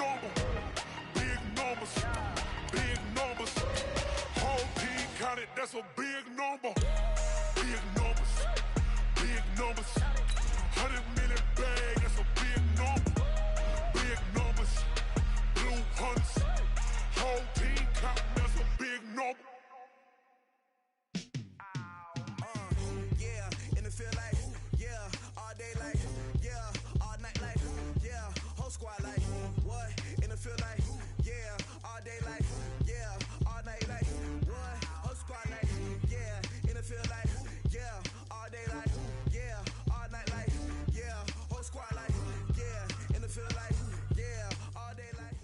number. Big numbers. Big numbers. Whole team counted, that's a big number. Big numbers. Big numbers. 100 million bag, that's a big number. Big numbers. Blue hunts. Whole team counting, that's a big number. Yeah, in the field like, yeah, all day like, yeah, all night like, yeah, whole squad like, what? In the field like, yeah, all day like, yeah, all night like, what? Whole squad like, yeah, in the field like, yeah, all day like, yeah, all night like, yeah, whole squad like, yeah, in the field like, yeah, all day like.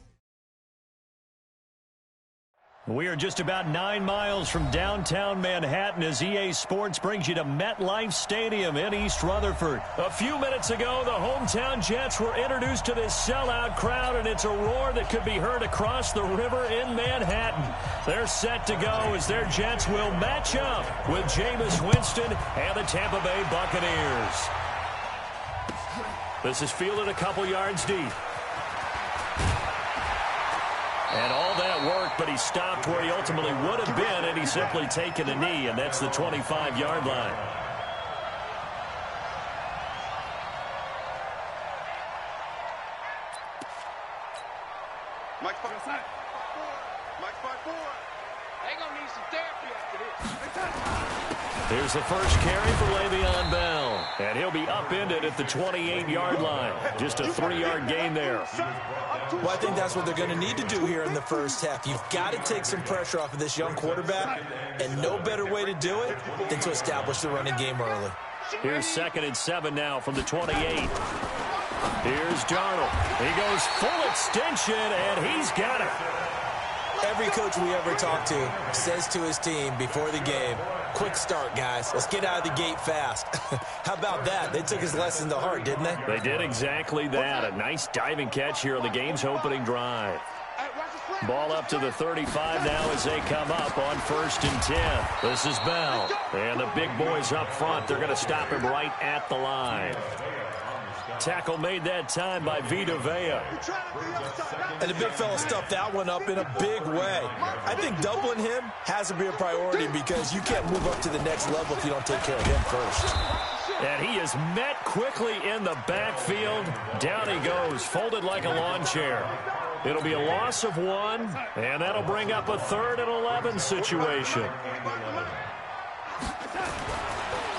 We are just about 9 miles from downtown Manhattan as EA Sports brings you to MetLife Stadium in East Rutherford. A few minutes ago, the hometown Jets were introduced to this sellout crowd, and it's a roar that could be heard across the river in Manhattan. They're set to go as their Jets will match up with Jameis Winston and the Tampa Bay Buccaneers. This is fielded a couple yards deep. And all that worked, but he stopped where he ultimately would have been, and he's simply taken a knee, and that's the 25-yard line. Mike 5-4. Mike 5-4. They gonna need some therapy after this. Here's the first carry for Le'Veon Bell, and he'll be upended at the 28-yard line. Just a 3-yard gain there. Well, I think that's what they're going to need to do here in the first half. You've got to take some pressure off of this young quarterback, and no better way to do it than to establish the running game early. Here's 2nd and 7 now from the 28. Here's Darnold. He goes full extension, and he's got it. Every coach we ever talk to says to his team before the game, quick start, guys. Let's get out of the gate fast. How about that? They took his lesson to heart, didn't they? They did exactly that. A nice diving catch here on the game's opening drive. Ball up to the 35 now as they come up on 1st and 10. This is Bell. And the big boys up front, they're going to stop him right at the line. Tackle made that time by Vita Vea. And the big fella stuffed that one up in a big way. I think doubling him has to be a priority because you can't move up to the next level if you don't take care of him first. And he is met quickly in the backfield. Down he goes, folded like a lawn chair. It'll be a loss of 1, and that'll bring up a 3rd and 11 situation.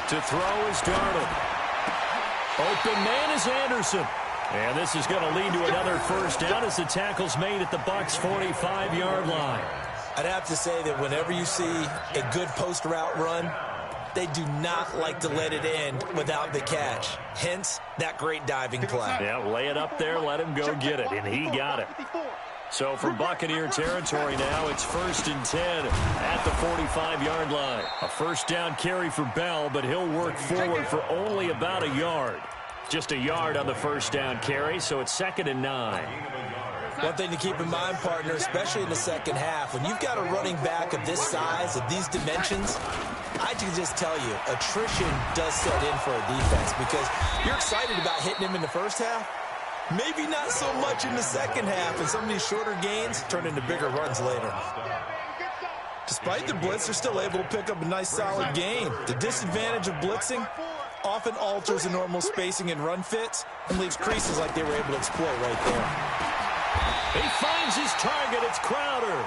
To throw is Darnold. Open man is Anderson. And this is going to lead to another first down as the tackle's made at the Bucs' 45-yard line. I'd have to say that whenever you see a good post route run, they do not like to let it end without the catch. Hence, that great diving play. Yeah, lay it up there, let him go get it, and he got it. So from Buccaneer territory now, it's 1st and 10 at the 45-yard line. A first down carry for Bell, but he'll work forward for only about a yard. Just a yard on the first down carry, so it's 2nd and 9. One thing to keep in mind, partner, especially in the second half, when you've got a running back of this size, of these dimensions, I can just tell you, attrition does set in for a defense because you're excited about hitting him in the first half. Maybe not so much in the second half, and some of these shorter gains turn into bigger runs later. Despite the blitz, they're still able to pick up a nice solid gain. The disadvantage of blitzing often alters the normal spacing and run fits and leaves creases like they were able to exploit right there. He finds his target. It's Crowder.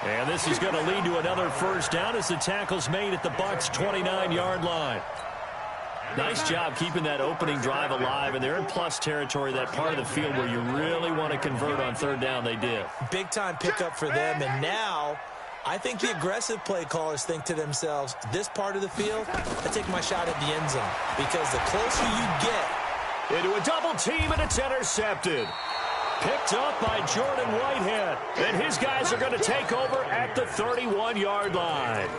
And this is going to lead to another first down as the tackle's made at the Bucs' 29-yard line. Nice job keeping that opening drive alive, and they're in plus territory, that part of the field where you really want to convert on 3rd down. They did. Big-time pickup for them, and now I think the aggressive play callers think to themselves, this part of the field, I take my shot at the end zone, because the closer you get. Into a double team, and it's intercepted. Picked up by Jordan Whitehead, and his guys are going to take over at the 31-yard line.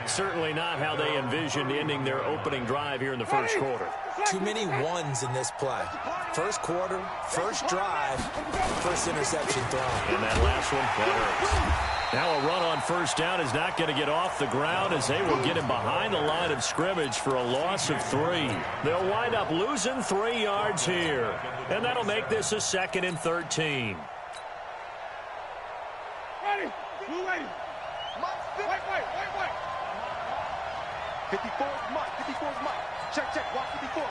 Certainly not how they envisioned ending their opening drive here in the first quarter. Too many ones in this play. First quarter, first drive, first interception thrown. And that last one, that hurts. Now a run on first down is not going to get off the ground as they will get him behind the line of scrimmage for a loss of 3. They'll wind up losing 3 yards here. And that'll make this a 2nd and 13. Ready. Blue lady. Wait. 54 is Mike. 54 is Mike. Check. Watch 54.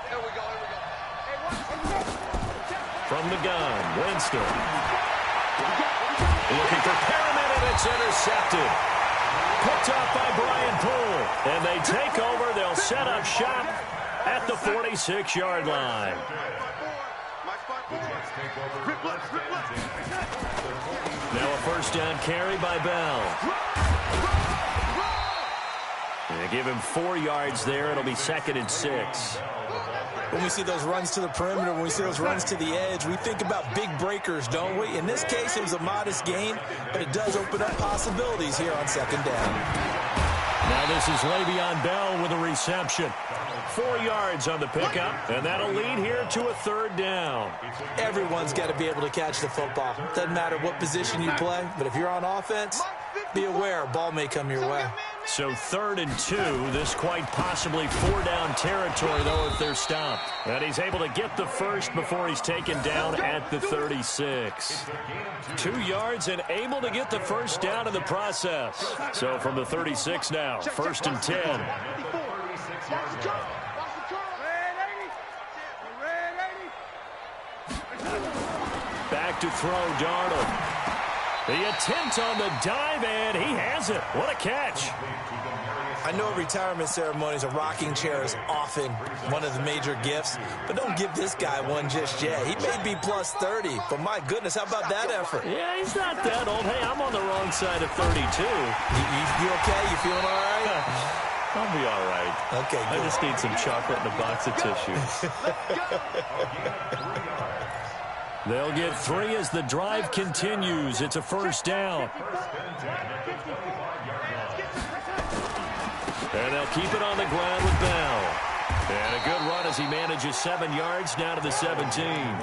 Here we go. Hey, watch. From the gun, Winston. Looking for Perriman, and it's intercepted. Picked off by Brian Poole. And they take over. They'll set up shop at the 46-yard line. Now a first down carry by Bell. And they give him 4 yards there. It'll be 2nd and 6. When we see those runs to the perimeter, when we see those runs to the edge, we think about big breakers, don't we? In this case, it was a modest gain, but it does open up possibilities here on 2nd down. Now this is Le'Veon Bell with a reception. 4 yards on the pickup, and that'll lead here to a 3rd down. Everyone's got to be able to catch the football. Doesn't matter what position you play, but if you're on offense, be aware, ball may come your way. So 3rd and 2, this quite possibly 4-down territory, though, if they're stopped. And he's able to get the first before he's taken down at the 36. 2 yards and able to get the first down in the process. So from the 36 now, 1st and 10. Back to throw, Darnold. The attempt on the dive, and he has it. What a catch. I know retirement ceremonies, a rocking chair is often one of the major gifts, but don't give this guy one just yet. He may be plus 30, but my goodness, how about that effort? Yeah, he's not that old. Hey, I'm on the wrong side of 32. You okay? You feeling all right? I'll be all right. Okay, good. I just need some chocolate and a box of tissues. They'll get 3 as the drive continues. It's a first down. And they'll keep it on the ground with Bell. And a good run as he manages 7 yards now to the 17.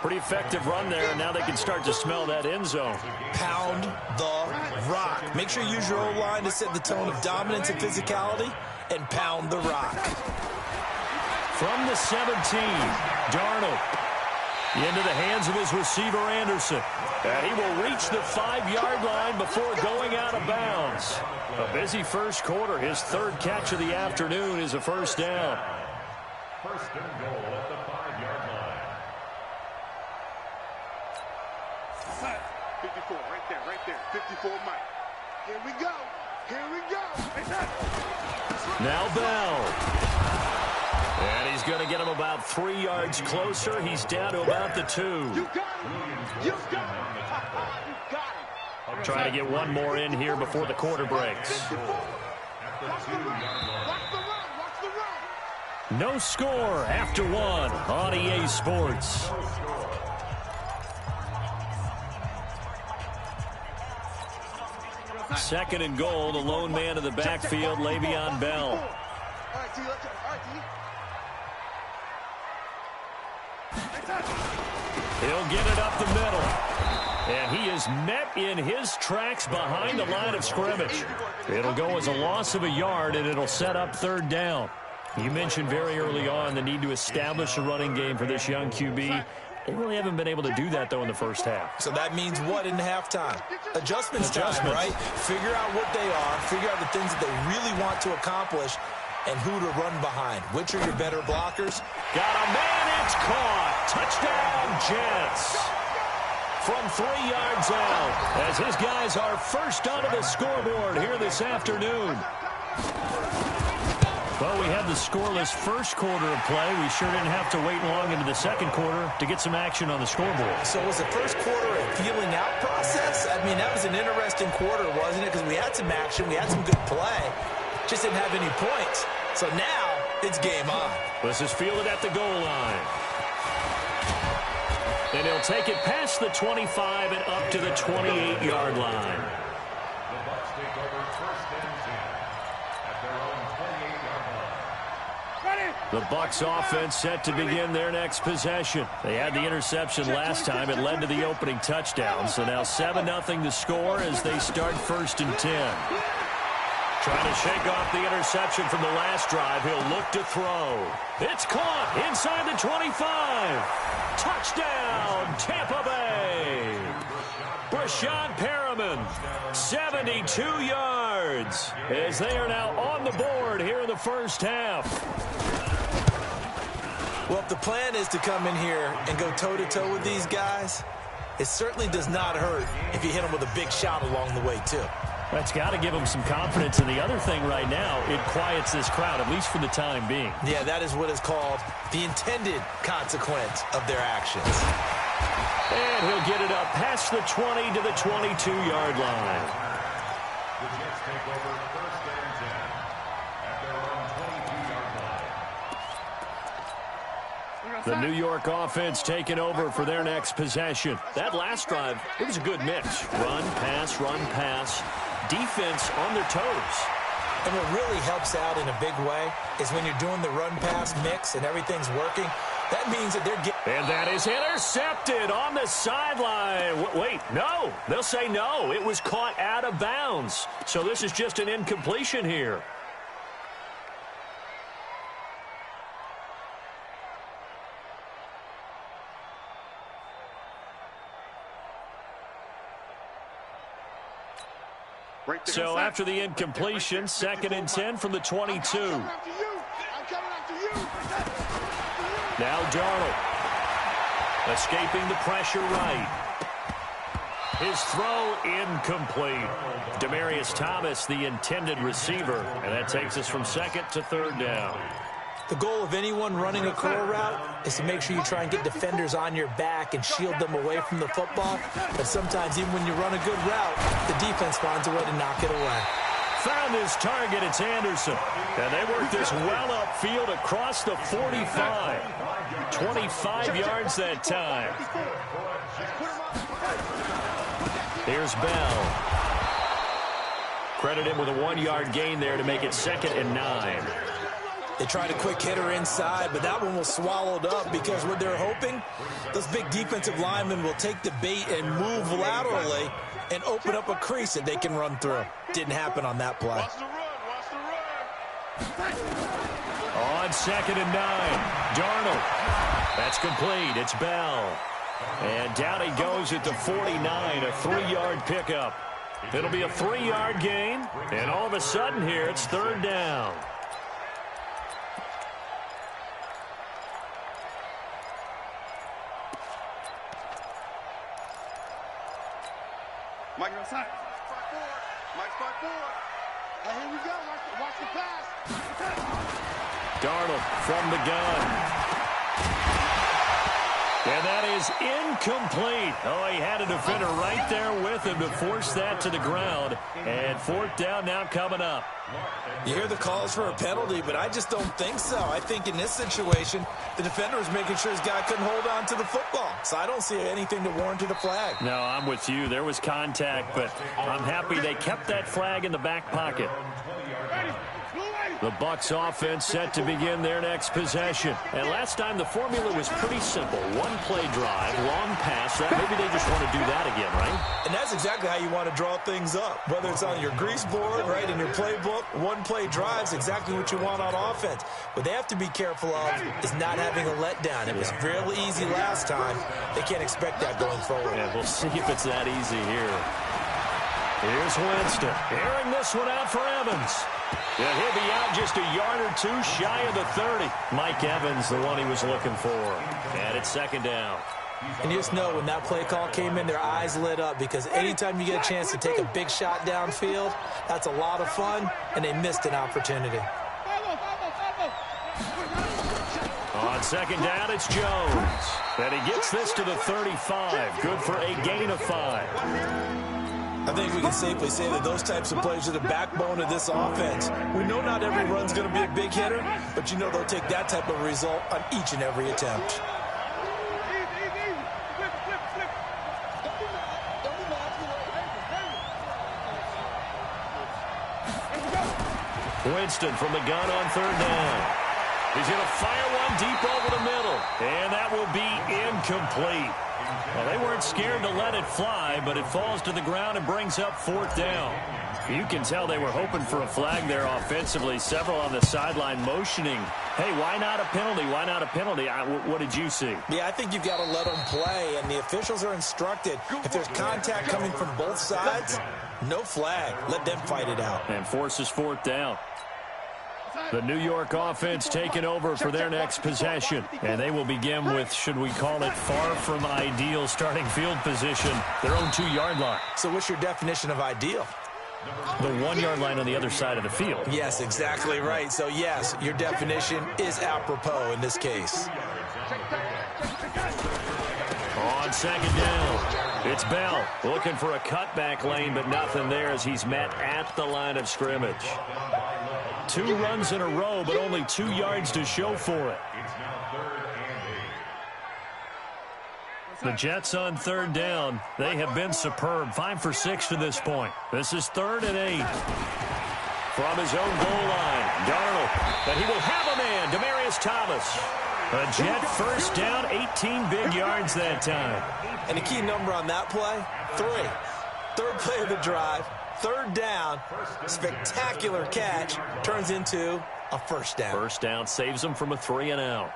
Pretty effective run there, and now they can start to smell that end zone. Pound the rock. Make sure you use your O-line to set the tone of dominance and physicality, and pound the rock. From the 17, Darnold into the hands of his receiver, Anderson. And he will reach the 5-yard line before going out of bounds. A busy first quarter. His 3rd catch of the afternoon is a first down. 1st and goal at the 5-yard line. 54, right there. 54, Mike. Here we go. Now Bell. And he's going to get him about 3 yards closer. He's down to about the 2. You got it. You got it. Trying to get one more in here before the quarter breaks. Watch the run. No score after 1 on EA Sports. Second and goal, the lone man in the backfield, Le'Veon Bell. All right, T, let's go. All right, T. He'll get it up the middle. And he is met in his tracks behind the line of scrimmage. It'll go as a loss of a yard, and it'll set up 3rd down. You mentioned very early on the need to establish a running game for this young QB. They really haven't been able to do that, though, in the first half. So that means what in halftime? Adjustments time, right? Figure out what they are, figure out the things that they really want to accomplish, and who to run behind. Which are your better blockers? Got a man, it's caught. Touchdown, Jets. From 3 yards out, as his guys are first onto the scoreboard here this afternoon. Well, we had the scoreless first quarter of play. We sure didn't have to wait long into the second quarter to get some action on the scoreboard. So was the first quarter a feeling out process? I mean, that was an interesting quarter, wasn't it? Because we had some action, we had some good play, just didn't have any points. So now it's game on. This is fielded at the goal line. And he'll take it past the 25 and up to the 28-yard line. The Bucs take over 1st and 10 at their own 28-yard line. Ready. The Bucs offense set to begin their next possession. They had the interception last time. It led to the opening touchdown. So now 7-0 to score as they start 1st and 10. Trying to shake off the interception from the last drive. He'll look to throw. It's caught inside the 25. Touchdown, Tampa Bay. Brashad Perriman, 72 yards, as they are now on the board here in the first half. Well, if the plan is to come in here and go toe-to-toe with these guys, it certainly does not hurt if you hit them with a big shot along the way, too. That's got to give them some confidence. And the other thing right now, it quiets this crowd, at least for the time being. Yeah, that is what is called the intended consequence of their actions. And he'll get it up past the 20 to the 22-yard line. The Jets take over 1st and 10 at their own 22-yard line. The New York offense taking over for their next possession. That last drive, it was a good mix. Run, pass, defense on their toes. And what really helps out in a big way is when you're doing the run-pass mix and everything's working, that means that they're getting... And that is intercepted on the sideline. Wait, no. They'll say no. It was caught out of bounds. So this is just an incompletion here. So after the incompletion, 2nd and 10 from the 22. Now Darnold. Escaping the pressure right. His throw incomplete. Demaryius Thomas, the intended receiver. And that takes us from 2nd to 3rd down. The goal of anyone running a curl route is to make sure you try and get defenders on your back and shield them away from the football. But sometimes even when you run a good route, the defense finds a way to knock it away. Found his target. It's Anderson. And they work this well upfield across the 45. 25 yards that time. Here's Bell. Credit him with a 1-yard gain there to make it 2nd and 9. They tried a quick hitter inside, but that one was swallowed up because what they're hoping, those big defensive linemen will take the bait and move laterally and open up a crease that they can run through. Didn't happen on that play. Watch the run. On 2nd and 9, Darnold. That's complete. It's Bell. And down he goes at the 49, a 3-yard pickup. It'll be a 3-yard gain, and all of a sudden here it's 3rd down. Mike outside. Mike's back forward. Hey, here we go. Watch the pass. Darnold from the gun. And that is incomplete. Oh, he had a defender right there with him to force that to the ground. And 4th down now coming up. You hear the calls for a penalty, but I just don't think so. I think in this situation, the defender was making sure his guy couldn't hold on to the football. So I don't see anything to warrant a flag. No, I'm with you. There was contact, but I'm happy they kept that flag in the back pocket. The Bucs offense set to begin their next possession. And last time the formula was pretty simple. 1-play drive, long pass. Maybe they just want to do that again, right? And that's exactly how you want to draw things up. Whether it's on your grease board, right, in your playbook, 1-play drives exactly what you want on offense. What they have to be careful of is not having a letdown. It was real easy last time. They can't expect that going forward. Yeah, we'll see if it's that easy here. Here's Winston. Airing this one out for Evans. Yeah, he'll be out just a yard or two shy of the 30. Mike Evans, the one he was looking for. And it's 2nd down. And you just know when that play call came in, their eyes lit up because anytime you get a chance to take a big shot downfield, that's a lot of fun, and they missed an opportunity. On 2nd down, it's Jones. And he gets this to the 35. Good for a gain of 5. I think we can safely say that those types of plays are the backbone of this offense. We know not every run's going to be a big hitter, but you know they'll take that type of result on each and every attempt. Winston from the gun on 3rd down. He's going to fire one deep over the middle, and that will be incomplete. Well, they weren't scared to let it fly, but it falls to the ground and brings up 4th down. You can tell they were hoping for a flag there offensively. Several on the sideline motioning, hey, why not a penalty? Why not a penalty? What did you see? Yeah, I think you've got to let them play, and the officials are instructed. If there's contact coming from both sides, no flag. Let them fight it out. And forces 4th down. The New York offense taking over for their next possession. And they will begin with, should we call it, far from ideal starting field position, their own 2-yard line. So what's your definition of ideal? The 1-yard line on the other side of the field. Yes, exactly right. So, yes, your definition is apropos in this case. On 2nd down, it's Bell looking for a cutback lane, but nothing there as he's met at the line of scrimmage. 2 runs in a row, but only 2 yards to show for it. The Jets on 3rd down. They have been superb. 5 for 6 to this point. This is 3rd and 8. From his own goal line, Darnold. But he will have a man, Demaryius Thomas. A Jet first down, 18 big yards that time. And the key number on that play, 3. 3rd play of the drive, 3rd down, spectacular catch, turns into a 1st down. 1st down saves him from a 3-and-out.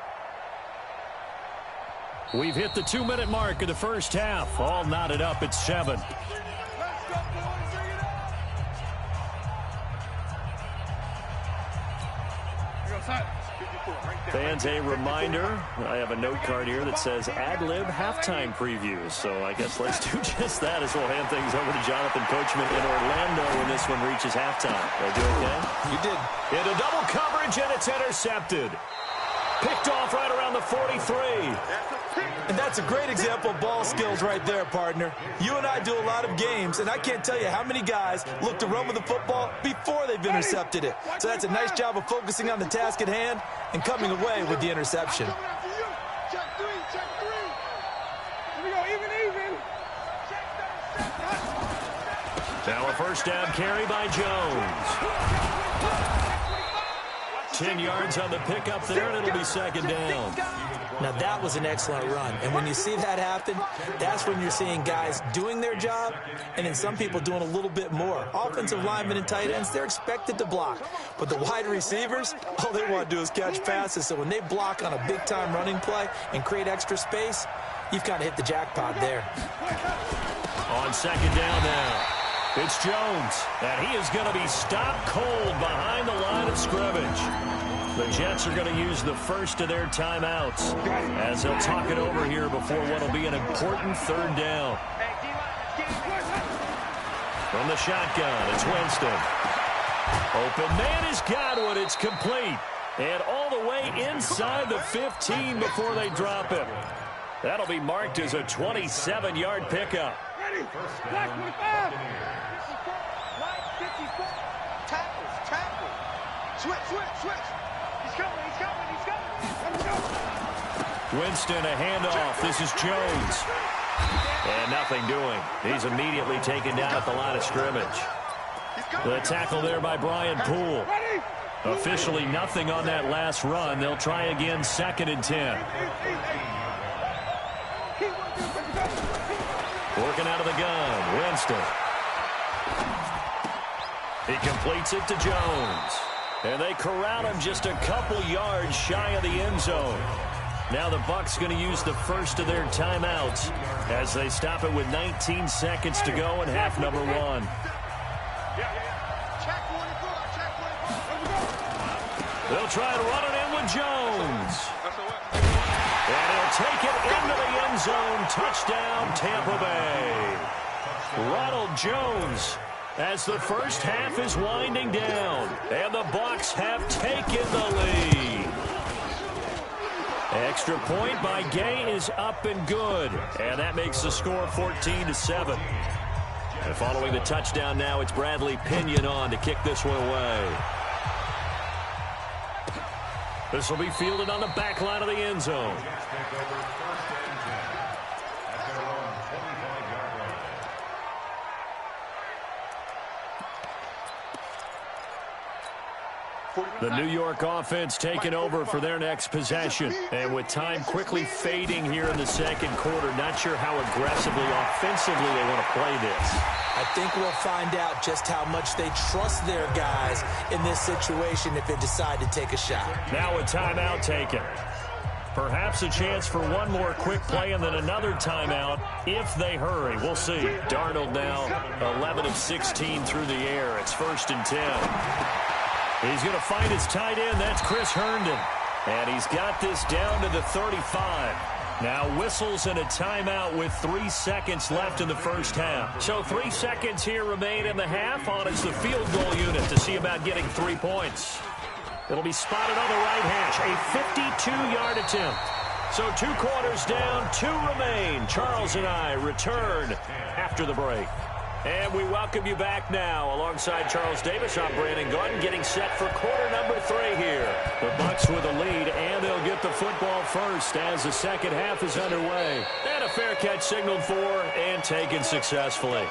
We've hit the 2-minute mark of the first half. All knotted up at 7. Fans, a reminder, I have a note card here that says ad-lib halftime previews. So I guess let's do just that as we'll hand things over to Jonathan Coachman in Orlando when this one reaches halftime. Did I do okay? You did. Into double coverage, and it's intercepted. Picked off right around the 43. And that's a great example of ball skills right there, partner. You and I do a lot of games, and I can't tell you how many guys look to run with the football before they've intercepted it. So that's a nice job of focusing on the task at hand and coming away with the interception. Check 3, check 3. Here we go, even. Now a first down carry by Jones. 10 yards on the pickup there, and it'll be 2nd down. Now, that was an excellent run. And when you see that happen, that's when you're seeing guys doing their job and then some people doing a little bit more. Offensive linemen and tight ends, they're expected to block. But the wide receivers, all they want to do is catch passes. So when they block on a big-time running play and create extra space, you've kind of hit the jackpot there. On 2nd down now, it's Jones, and he is going to be stopped cold behind the line of scrimmage. The Jets are going to use the first of their timeouts as they'll talk it over here before what will be an important 3rd down. From the shotgun, it's Winston. Open man is Godwin. It's complete. And all the way inside the 15 before they drop him. That'll be marked as a 27-yard pickup. Ready? Black 25. 54. Tackles. Switch. He's coming. Let's go. Winston, a handoff. This is Jones. And nothing doing. He's immediately taken down at the line of scrimmage. The tackle there by Brian Poole. Officially nothing on that last run. They'll try again, 2nd and 10. Working out of the gun, Winston. He completes it to Jones. And they corral him just a couple yards shy of the end zone. Now the Bucs going to use the first of their timeouts as they stop it with 19 seconds to go in half number 1. They'll try to run it in with Jones. And he'll take it into the end zone. Touchdown, Tampa Bay. Ronald Jones as the first half is winding down. And the Bucs have taken the lead. Extra point by Gay is up and good. And that makes the score 14-7. And following the touchdown now, it's Bradley Pinion on to kick this one away. This will be fielded on the back line of the end zone. The New York offense taking over for their next possession. And with time quickly fading here in the second quarter, not sure how aggressively, offensively they want to play this. I think we'll find out just how much they trust their guys in this situation if they decide to take a shot. Now a timeout taken. Perhaps a chance for one more quick play and then another timeout if they hurry. We'll see. Darnold now 11 of 16 through the air. It's 1st and 10. He's going to find his tight end. That's Chris Herndon. And he's got this down to the 35. Now whistles and a timeout with 3 seconds left in the first half. So 3 seconds here remain in the half on as the field goal unit to see about getting 3 points. It'll be spotted on the right hash. A 52-yard attempt. So 2 quarters down, 2 remain. Charles and I return after the break. And we welcome you back now. Alongside Charles Davis, I'm Brandon Gordon, getting set for quarter number 3 here. The Bucs with a lead, and they'll get the football first as the second half is underway. And a fair catch signaled for and taken successfully.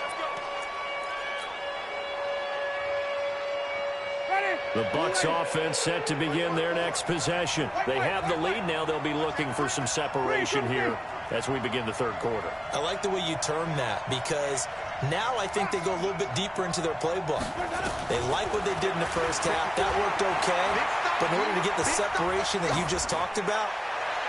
The Bucs offense set to begin their next possession. They have the lead. Now they'll be looking for some separation here as we begin the third quarter. I like the way you term that because now I think they go a little bit deeper into their playbook. They like what they did in the first half. That worked okay. But in order to get the separation that you just talked about,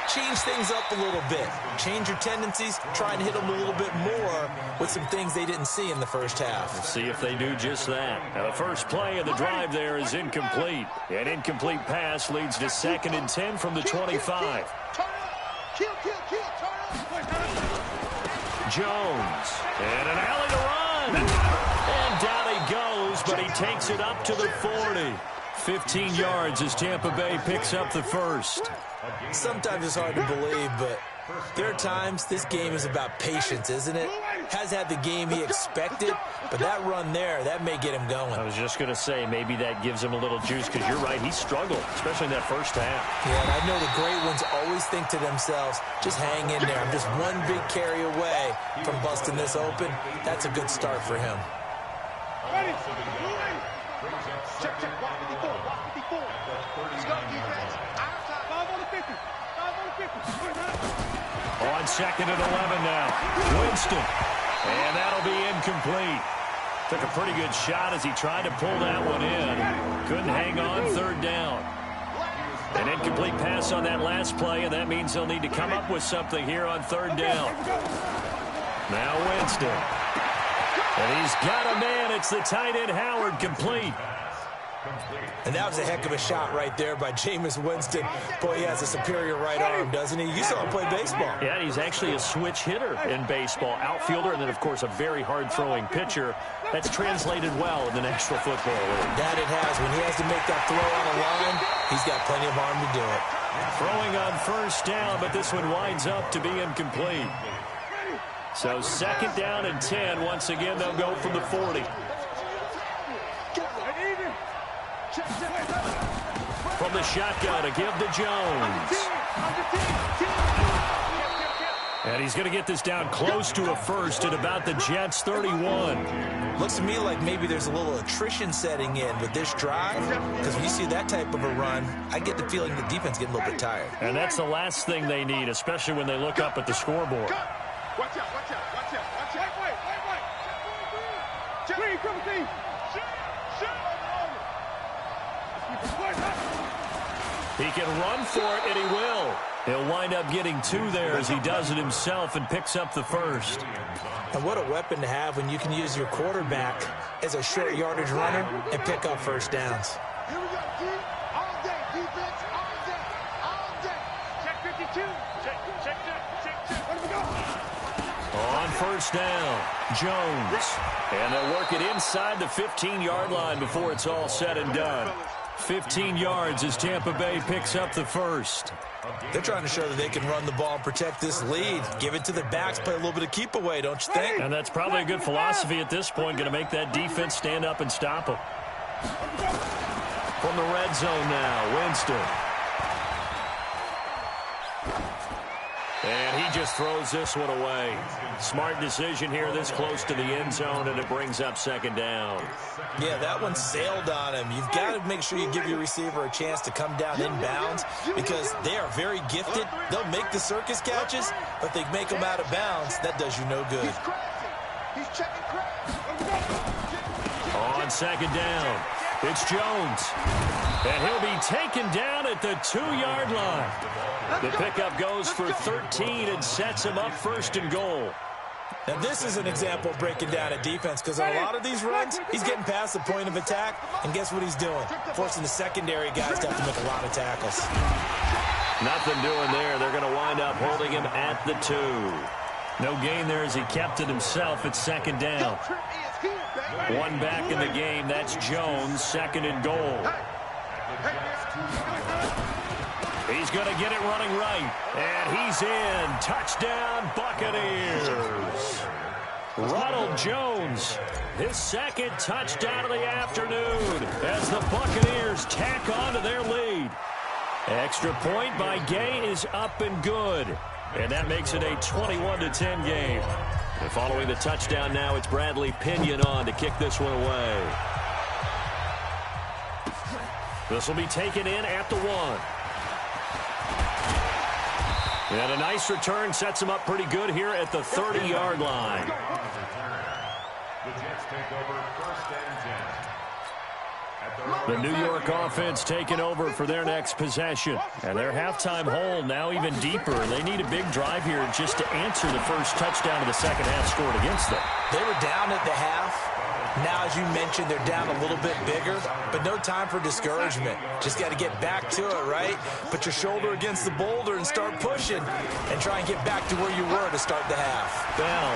change things up a little bit. Change your tendencies. Try and hit them a little bit more with some things they didn't see in the first half. We'll see if they do just that. Now the first play of the drive there is incomplete. An incomplete pass leads to 2nd and 10 from the 25. Jones. And an alley to run. And down he goes, but he takes it up to the 40. 15 yards as Tampa Bay picks up the first. Sometimes it's hard to believe, but there are times this game is about patience, isn't it? Has had the game he expected, but that run there, that may get him going. I was just going to say, maybe that gives him a little juice because you're right, he struggled, especially in that first half. Yeah, and I know the great ones always think to themselves, just hang in there. I'm just one big carry away from busting this open. That's a good start for him. Check, walk 54, walk 54. Let's go, defense. Outside, 5 on the 50. 5 on the 50. On 2nd and 11 now. Winston. And that'll be incomplete. Took a pretty good shot as he tried to pull that one in. Couldn't hang on, 3rd down. An incomplete pass on that last play, and that means they'll need to come up with something here on 3rd down. Now Winston. And he's got a man. It's the tight end Howard, complete. And that was a heck of a shot right there by Jameis Winston. Boy, he has a superior right arm, doesn't he? You saw him play baseball. Yeah, he's actually a switch hitter in baseball. Outfielder, and then, of course, a very hard-throwing pitcher. That's translated well in the National Football League. That it has. When he has to make that throw on a line, he's got plenty of arm to do it. Throwing on 1st down, but this one winds up to be incomplete. So 2nd down and 10. Once again, they'll go from the 40. From the shotgun to give to Jones. And he's going to get this down close to a first at about the Jets' 31. Looks to me like maybe there's a little attrition setting in with this drive, because when you see that type of a run, I get the feeling the defense getting a little bit tired. And that's the last thing they need, especially when they look up at the scoreboard. Watch out, watch out, watch out, watch out. Wait. Green, triple team. He can run for it, and he will. He'll wind up getting 2 there as he does it himself and picks up the first. And what a weapon to have when you can use your quarterback as a short yardage runner and pick up first downs. Here we go, G. All day, defense, all day, all day. Check 52. Check. Where do we go? On 1st down, Jones. And they'll work it inside the 15-yard line before it's all said and done. 15 yards as Tampa Bay picks up the first. They're trying to show that they can run the ball and protect this lead. Give it to the backs, play a little bit of keep away, don't you think? And that's probably a good philosophy at this point, going to make that defense stand up and stop them. From the red zone now, Winston. And he just throws this one away. Smart decision here this close to the end zone, and it brings up second down. Yeah, that one sailed on him. You've got to make sure you give your receiver a chance to come down inbounds because they are very gifted. They'll make the circus catches, but they make them out of bounds. That does you no good. He's checking cracks. On second down, it's Jones. And he'll be taken down at the 2-yard line. The pickup goes for 13 and sets him up first and goal. Now, this is an example of breaking down a defense because on a lot of these runs, he's getting past the point of attack, and guess what he's doing? Forcing the secondary guys to have to make a lot of tackles. Nothing doing there. They're going to wind up holding him at the 2. No gain there as he kept it himself at second down. One back in the game. That's Jones, second and goal. He's going to get it running right. And he's in. Touchdown, Buccaneers. Ronald Jones, his second touchdown of the afternoon as the Buccaneers tack on to their lead. Extra point by Gay is up and good. And that makes it a 21-10 game. And following the touchdown now, it's Bradley Pinion on to kick this one away. This will be taken in at the 1. And a nice return sets him up pretty good here at the 30-yard line. The Jets take over first and 10. The New York offense taking over for their next possession. And their halftime hole now even deeper. They need a big drive here just to answer the first touchdown of the second half scored against them. They were down at the half. Now, as you mentioned, they're down a little bit bigger, but no time for discouragement. Just got to get back to it, right? Put your shoulder against the boulder and start pushing and try and get back to where you were to start the half. Bell.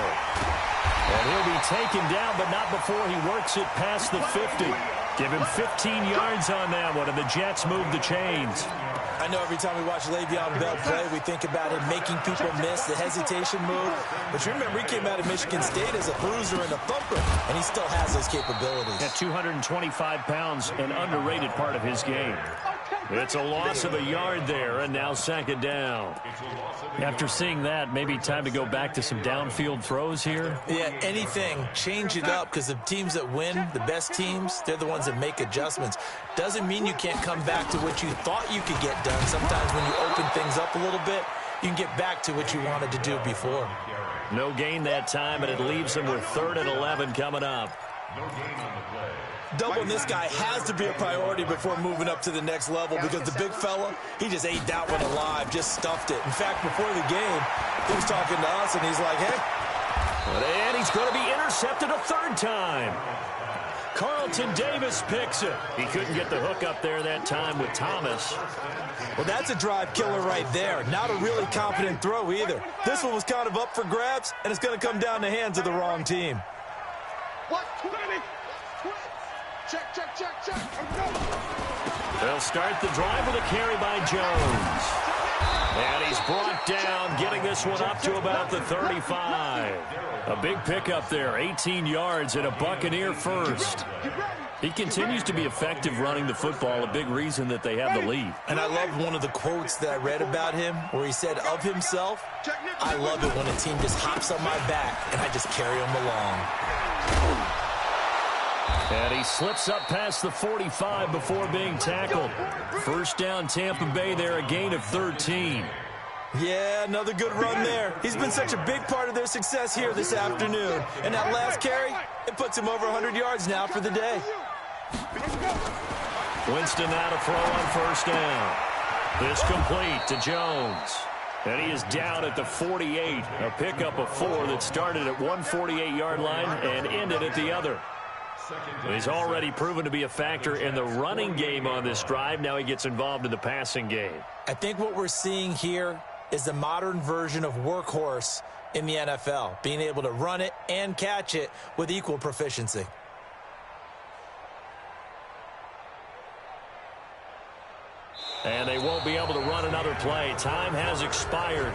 And he'll be taken down, but not before he works it past the 50. Give him 15 yards on that one, and the Jets move the chains. I know every time we watch Le'Veon Bell play, we think about him making people miss, the hesitation move. But you remember, he came out of Michigan State as a bruiser and a thumper, and he still has those capabilities. At 225 pounds, an underrated part of his game. It's a loss of a yard there, and now second down. After seeing that, maybe time to go back to some downfield throws here. Yeah, anything. Change it up, because the teams that win, the best teams, they're the ones that make adjustments. Doesn't mean you can't come back to what you thought you could get done. Sometimes when you open things up a little bit, you can get back to what you wanted to do before. No gain that time, and it leaves them with 3rd and 11 coming up. No gain on the play. Doubling this guy has to be a priority before moving up to the next level because the big fella, he just ate that one alive, just stuffed it. In fact, before the game, he was talking to us, and he's like, hey. And he's going to be intercepted a 3rd time. Carlton Davis picks it. He couldn't get the hook up there that time with Thomas. Well, that's a drive killer right there. Not a really confident throw either. This one was kind of up for grabs, and it's going to come down the hands of the wrong team. Check. They'll start the drive with a carry by Jones. And he's brought down, getting this one up to about the 35. A big pickup there, 18 yards and a Buccaneer first. He continues to be effective running the football, a big reason that they have the lead. And I love one of the quotes that I read about him where he said of himself, I love it when a team just hops on my back and I just carry them along. And he slips up past the 45 before being tackled. First down, Tampa Bay there, a gain of 13. Yeah, another good run there. He's been such a big part of their success here this afternoon. And that last carry, it puts him over 100 yards now for the day. Winston now to throw on first down. This complete to Jones. And he is down at the 48. A pickup of 4 that started at 148-yard line and ended at the other. He's already proven to be a factor in the running game on this drive. Now he gets involved in the passing game. I think what we're seeing here is the modern version of workhorse in the NFL, being able to run it and catch it with equal proficiency. And they won't be able to run another play. Time has expired.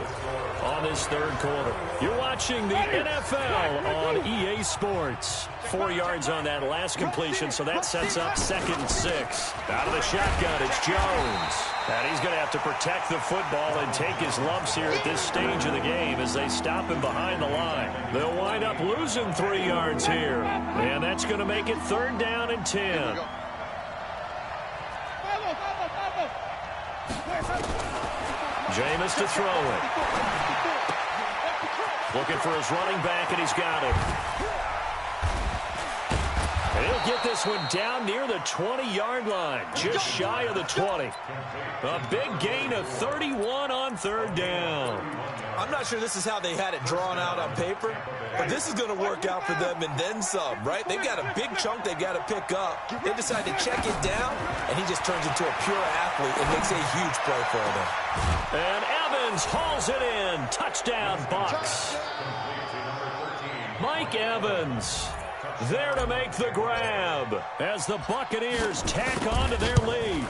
on this third quarter. You're watching the NFL on EA Sports. 4 yards on that last completion, so that sets up 2nd and 6. Out of the shotgun, it's Jones. And he's going to have to protect the football and take his lumps here at this stage of the game as they stop him behind the line. They'll wind up losing 3 yards here. And that's going to make it 3rd down and 10. Jameis to throw it. Looking for his running back, and he's got it. And he'll get this one down near the 20-yard line, just shy of the 20. A big gain of 31 on 3rd down. I'm not sure this is how they had it drawn out on paper, but this is going to work out for them and then some, right? They've got a big chunk they've got to pick up. They decide to check it down, and he just turns into a pure athlete and makes a huge play for them. And Evans hauls it in. Touchdown, Bucks. Mike Evans there to make the grab as the Buccaneers tack on to their lead.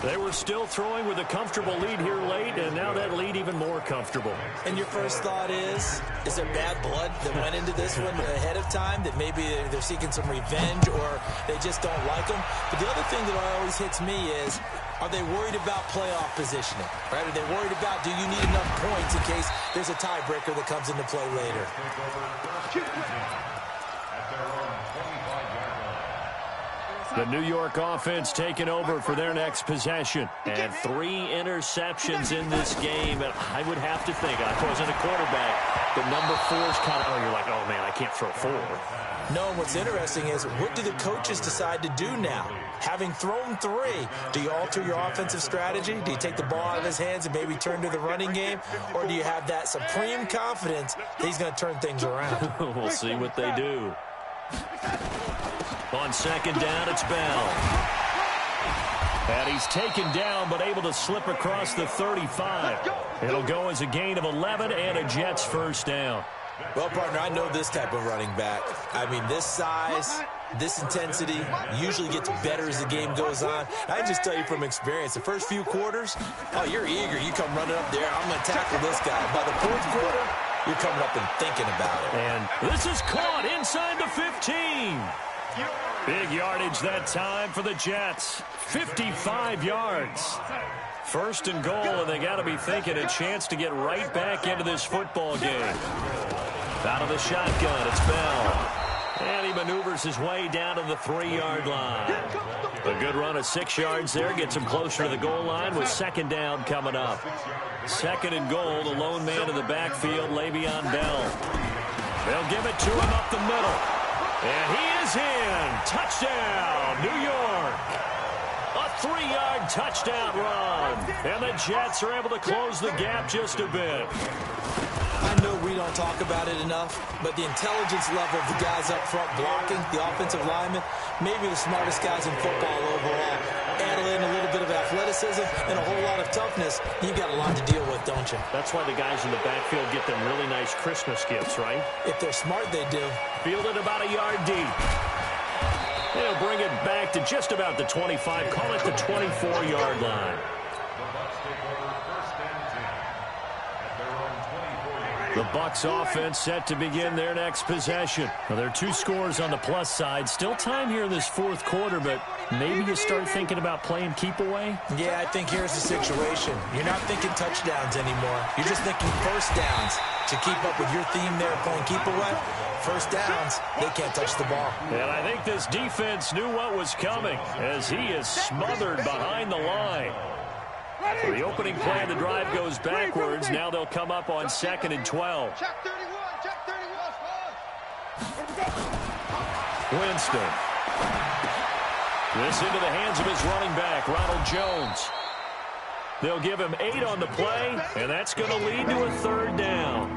They were still throwing with a comfortable lead here late, and now that lead even more comfortable. And your first thought is there bad blood that went into this one ahead of time, that maybe they're seeking some revenge or they just don't like them? But the other thing that always hits me is, are they worried about playoff positioning? Right? Are they worried about, do you need enough points in case there's a tiebreaker that comes into play later? The New York offense taking over for their next possession. And 3 interceptions in this game. And I would have to think, I wasn't a quarterback, but number 4 is kind of, you're like, oh, man, I can't throw 4. No, what's interesting is, what do the coaches decide to do now? Having thrown 3, do you alter your offensive strategy? Do you take the ball out of his hands and maybe turn to the running game? Or do you have that supreme confidence that he's going to turn things around? We'll see what they do. On 2nd down, it's Bell. And he's taken down, but able to slip across the 35. It'll go as a gain of 11 and a Jets 1st down. Well, partner, I know this type of running back. I mean, this size, this intensity usually gets better as the game goes on. I just tell you from experience, the first few quarters, oh, you're eager. You come running up there, I'm going to tackle this guy. By the 4th quarter, you're coming up and thinking about it. And this is caught inside the 15. Big yardage that time for the Jets. 55 yards. 1st and goal, and they got to be thinking a chance to get right back into this football game. Out of the shotgun, it's Bell. And he maneuvers his way down to the 3-yard line. A good run of 6 yards there gets him closer to the goal line with 2nd down coming up. 2nd and goal, the lone man in the backfield, Le'Veon Bell. They'll give it to him up the middle. And he is in. Touchdown, New York. A 3-yard touchdown run. And the Jets are able to close the gap just a bit. I know we don't talk about it enough, but the intelligence level of the guys up front blocking, the offensive linemen, maybe the smartest guys in football overall. Add in a little bit of athleticism and a whole lot of toughness, you've got a lot to deal with, don't you? That's why the guys in the backfield get them really nice Christmas gifts, right? If they're smart, they do. Fielded about a yard deep. They'll bring it back to just about the 25. Call it the 24-yard line. The Bucs offense set to begin their next possession. Well, there are 2 scores on the plus side. Still time here in this 4th quarter, but maybe you start thinking about playing keep away? Yeah, I think here's the situation. You're not thinking touchdowns anymore. You're just thinking 1st downs. To keep up with your theme there, playing keep away, 1st downs, they can't touch the ball. And I think this defense knew what was coming as he is smothered behind the line. So the opening play of the drive goes backwards. Now they'll come up on 2nd and 12. Check 31, check 31. Winston. This into the hands of his running back, Ronald Jones. They'll give him 8 on the play, and that's going to lead to a 3rd down.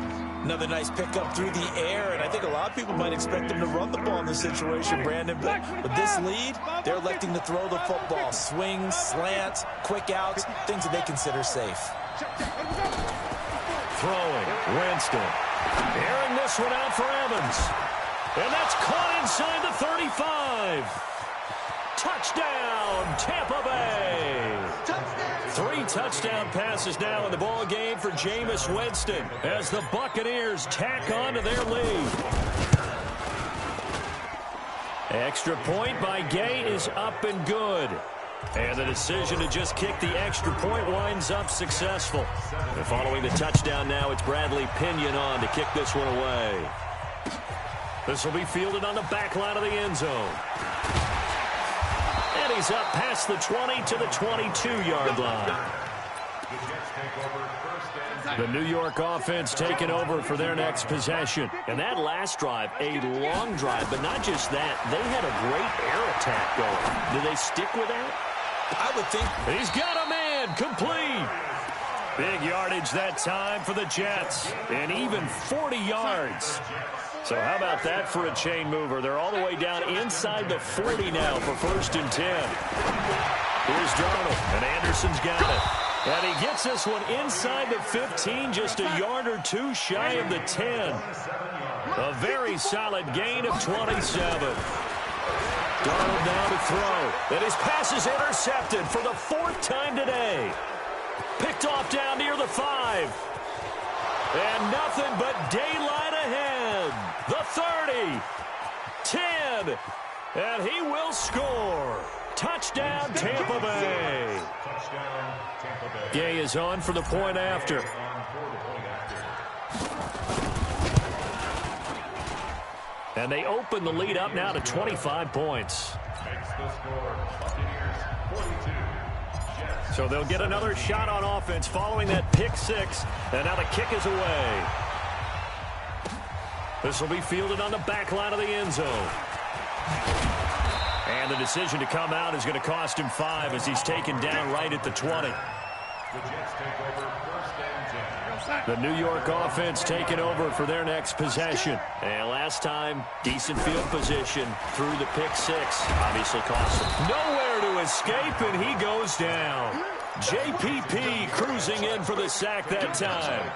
Another nice pickup through the air, and I think a lot of people might expect them to run the ball in this situation, Brandon. But with this lead, they're electing to throw the football. Swings, slants, quick outs, things that they consider safe. Throwing, Winston. Airing this one out for Evans. And that's caught inside the 35. Touchdown, Tampa Bay. 3 touchdown passes now in the ball game for Jameis Winston as the Buccaneers tack on to their lead. Extra point by Gay is up and good. And the decision to just kick the extra point winds up successful. And following the touchdown now, it's Bradley Pinion on to kick this one away. This will be fielded on the back line of the end zone. And he's up past the 20 to the 22-yard line. The New York offense taking over for their next possession. And that last drive, a long drive, but not just that. They had a great air attack going. Do they stick with that? I would think. He's got a man complete. Big yardage that time for the Jets. And even 40 yards. So how about that for a chain mover? They're all the way down inside the 40 now for 1st and 10. Here's Darnold, and Anderson's got it. And he gets this one inside the 15, just a yard or two shy of the 10. A very solid gain of 27. Darnold now to throw. And his pass is intercepted for the 4th time today. Picked off down near the 5. And nothing but daylight ahead. The 30. 10. And he will score. Touchdown, Tampa Bay. Gay is on for the point after. And they open the lead up now to 25 points. So they'll get another shot on offense following that pick 6. And now the kick is away. This will be fielded on the back line of the end zone. And the decision to come out is going to cost him 5 as he's taken down right at the 20. The New York offense taking over for their next possession. And last time, decent field position through the pick 6. Obviously cost him. Nowhere to escape, and he goes down. JPP cruising in for the sack that time.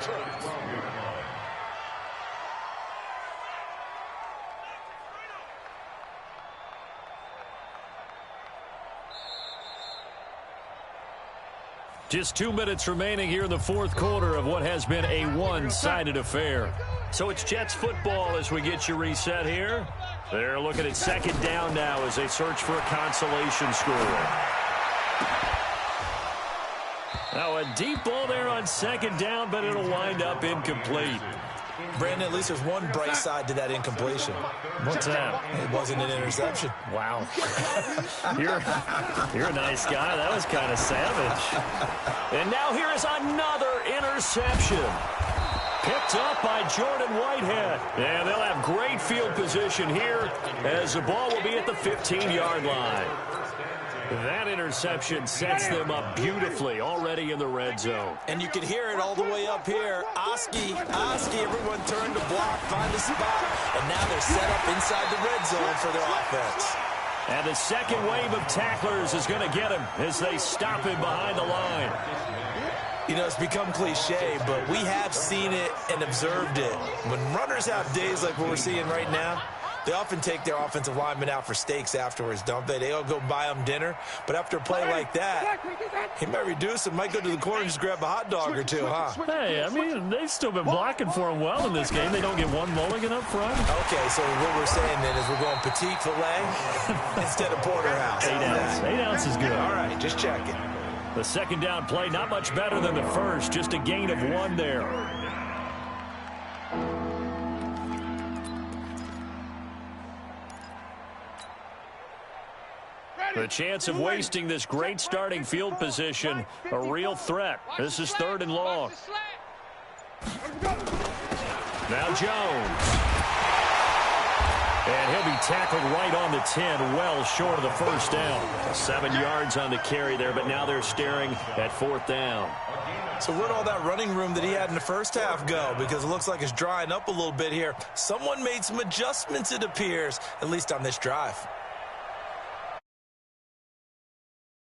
Just 2 minutes remaining here in the 4th quarter of what has been a one-sided affair. So it's Jets football as we get you reset here. They're looking at 2nd down now as they search for a consolation score. Now a deep ball there on 2nd down, but it'll wind up incomplete. Brandon, at least there's one bright side to that incompletion. What's that? It wasn't an interception. Wow. You're a nice guy. That was kind of savage. And now here is another interception. Picked up by Jordan Whitehead. And they'll have great field position here as the ball will be at the 15-yard line. That interception sets them up beautifully already in the red zone. And you can hear it all the way up here. Oski, everyone turned to block, find a spot, and now they're set up inside the red zone for their offense. And the second wave of tacklers is going to get him as they stop him behind the line. You know, it's become cliche, but we have seen it and observed it. When runners have days like what we're seeing right now, they often take their offensive linemen out for steaks afterwards, don't they? They all go buy them dinner. But after a play like that, he might reduce and might go to the corner and just grab a hot dog or two, huh? Hey, I mean, they've still been blocking for him well in this game. They don't get one mulligan up front. Okay, so what we're saying then is we're going petite filet instead of porterhouse. 8 ounce. 8 ounce is good. All right, just checking. The 2nd down play, not much better than the first. Just a gain of 1 there. The chance of wasting this great starting field position, a real threat. This is 3rd and long. Now Jones. And he'll be tackled right on the 10, well short of the 1st down. 7 yards on the carry there, but now they're staring at 4th down. So where'd all that running room that he had in the first half go? Because it looks like it's drying up a little bit here. Someone made some adjustments, it appears, at least on this drive.